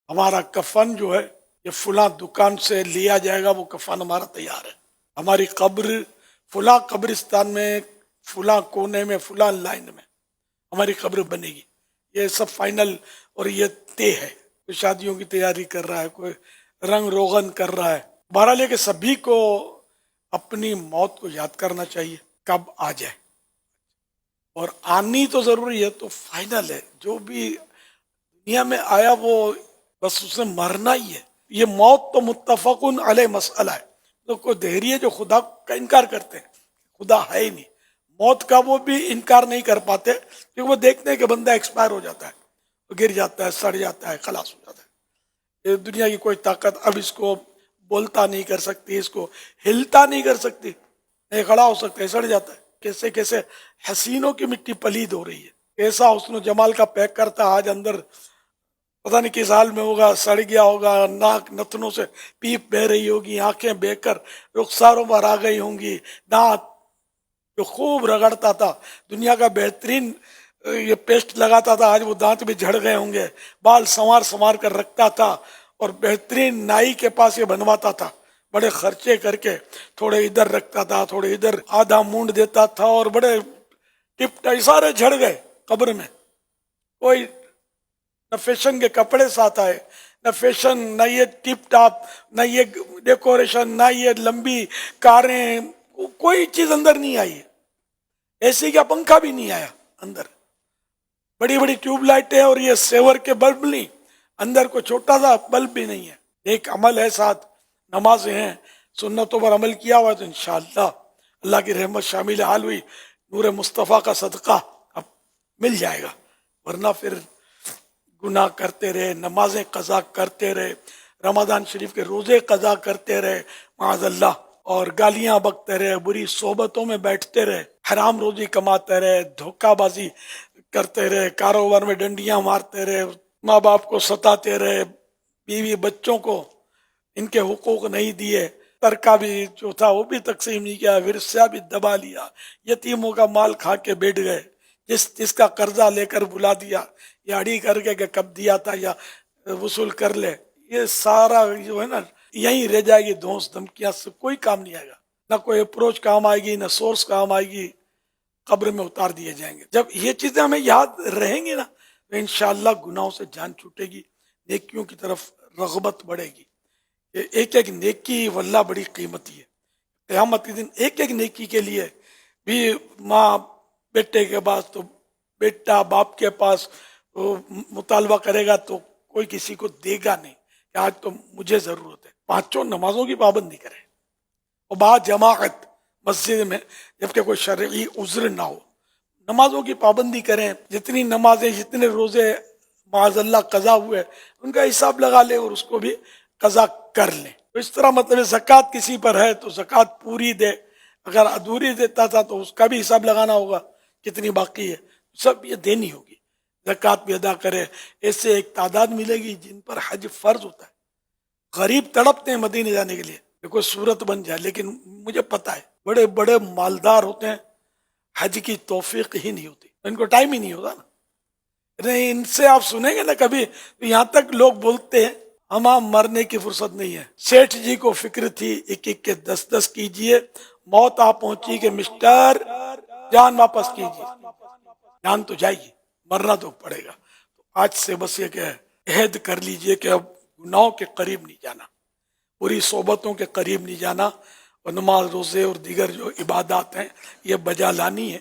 ہمارا کفن جو ہے یہ فلاں دکان سے لیا جائے گا، وہ کفن ہمارا تیار ہے. ہماری قبر فلاں قبرستان میں، فلاں کونے میں، فلاں لائن میں ہماری قبر بنے گی. یہ سب فائنل اور یہ طے ہے. کوئی شادیوں کی تیاری کر رہا ہے، کوئی رنگ روغن کر رہا ہے. بہرحال یہ کہ سبھی کو اپنی موت کو یاد کرنا چاہیے کب آ جائے، اور آنی تو ضروری ہے، تو فائنل ہے. جو بھی دنیا میں آیا وہ بس اس نے مرنا ہی ہے. یہ موت تو متفقن علیہ مسئلہ ہے. تو کوئی دہری ہے جو خدا کا انکار کرتے ہیں، خدا ہے ہی نہیں. موت کا وہ بھی انکار نہیں کر پاتے کیونکہ وہ دیکھتے ہیں کہ بندہ ایکسپائر ہو جاتا ہے، وہ گر جاتا ہے، سڑ جاتا ہے، خلاص ہو جاتا ہے. یہ دنیا کی کوئی طاقت اب اس کو بولتا نہیں کر سکتی، اس کو ہلتا نہیں کر سکتی. نہیں کھڑا ہو سکتا ہے، سڑ جاتا ہے. کیسے کیسے حسینوں کی مٹی پلید ہو رہی ہے. ایسا حسن و جمال کا پیک کرتا آج اندر پتہ نہیں کس حال میں ہوگا، سڑ گیا ہوگا. ناک نتنوں سے پیپ بہ رہی ہوگی، آنکھیں بہ کر رخساروں پر آ گئی ہوں گی. دانت جو خوب رگڑتا تھا، دنیا کا بہترین یہ پیسٹ لگاتا تھا، آج وہ دانت بھی جھڑ گئے ہوں گے. بال سنوار سنوار کر رکھتا تھا اور بہترین نائی کے پاس یہ بنواتا تھا، بڑے خرچے کر کے. تھوڑے ادھر رکھتا تھا، تھوڑے ادھر آدھا مونڈ دیتا تھا، اور بڑے ٹپ سارے جھڑ گئے قبر میں. کوئی نہ فیشن کے کپڑے ساتھ آئے، نہ فیشن، نہ یہ ٹپ ٹاپ، نہ یہ ڈیکوریشن، نہ یہ لمبی کاریں، کوئی چیز اندر نہیں آئی. ایسی کا پنکھا بھی نہیں آیا اندر. بڑی بڑی ٹیوب لائٹیں اور یہ سیور کے بلب نہیں، اندر کو چھوٹا سا بلب بھی نہیں ہے. ایک عمل ہے، ساتھ نمازیں ہیں، سنتوں پر عمل کیا ہوا ہے تو انشاءاللہ اللہ کی رحمت شامل حال ہوئی، نور مصطفیٰ کا صدقہ اب مل جائے گا. ورنہ پھر گناہ کرتے رہے، نمازیں قضا کرتے رہے، رمضان شریف کے روزے قضا کرتے رہے معاذ اللہ، اور گالیاں بکتے رہے، بری صحبتوں میں بیٹھتے رہے، حرام روزی کماتے رہے، دھوکہ بازی کرتے رہے، کاروبار میں ڈنڈیاں مارتے رہے، ماں باپ کو ستاتے رہے، بیوی بچوں کو ان کے حقوق نہیں دیے، ترکہ بھی جو تھا وہ بھی تقسیم نہیں کیا، ورثہ بھی دبا لیا، یتیموں کا مال کھا کے بیٹھ گئے، جس کا قرضہ لے کر بلا دیا، یا اڑی کر کے کہ کب دیا تھا یا وصول کر لے. یہ سارا جو ہے نا یہیں رہ جائے گی. دھونس دھمکیاں سے کوئی کام نہیں آئے گا، نہ کوئی اپروچ کام آئے گی، نہ سورس کام آئے گی. قبر میں اتار دیے جائیں گے. جب یہ چیزیں ہمیں یاد رہیں گی نا تو انشاءاللہ گناہوں سے جان چھوٹے گی، نیکیوں کی طرف رغبت بڑھے گی. ایک ایک نیکی واللہ بڑی قیمتی ہے. قیامت کے دن ایک ایک نیکی کے لیے بھی ماں بیٹے کے پاس، تو بیٹا باپ کے پاس مطالبہ کرے گا تو کوئی کسی کو دے گا نہیں کہ آج تو مجھے ضرورت ہے. پانچوں نمازوں کی پابندی کرے اور بعد جماعت مسجد میں، جبکہ کوئی شرعی عذر نہ ہو. نمازوں کی پابندی کریں، جتنی نمازیں، جتنے روزے معاذ اللہ قضا ہوئے ان کا حساب لگا لیں اور اس کو بھی قضا کر لیں. تو اس طرح مطلب زکوٰۃ کسی پر ہے تو زکوٰۃ پوری دے، اگر ادھوری دیتا تھا تو اس کا بھی حساب لگانا ہوگا کتنی باقی ہے، سب یہ دینی ہوگی. زکوٰۃ بھی ادا کرے. ایسے ایک تعداد ملے گی جن پر حج فرض ہوتا ہے. غریب تڑپتے ہیں مدینے جانے کے لیے کہ کوئی صورت بن جائے، لیکن مجھے پتا ہے بڑے بڑے مالدار ہوتے ہیں، حج کی توفیق ہی نہیں ہوتی، ان کو ٹائم ہی نہیں ہوتا نا. نہیں ان سے آپ سنیں گے نا کبھی، یہاں تک لوگ بولتے ہیں ہمیں مرنے کی فرصت نہیں ہے. سیٹھ جی کو فکر تھی 1 1 کے 10 10 کیجئے، موت آ پہنچی کہ مسٹر جان واپس کیجئے. جان تو جائے گی، مرنا تو پڑے گا. تو آج سے بس یہ کہ عہد کر لیجئے کہ اب گناہوں کے قریب نہیں جانا، بری صحبتوں کے قریب نہیں جانا، اور نماز روزے اور دیگر جو عبادات ہیں یہ بجا لانی ہے.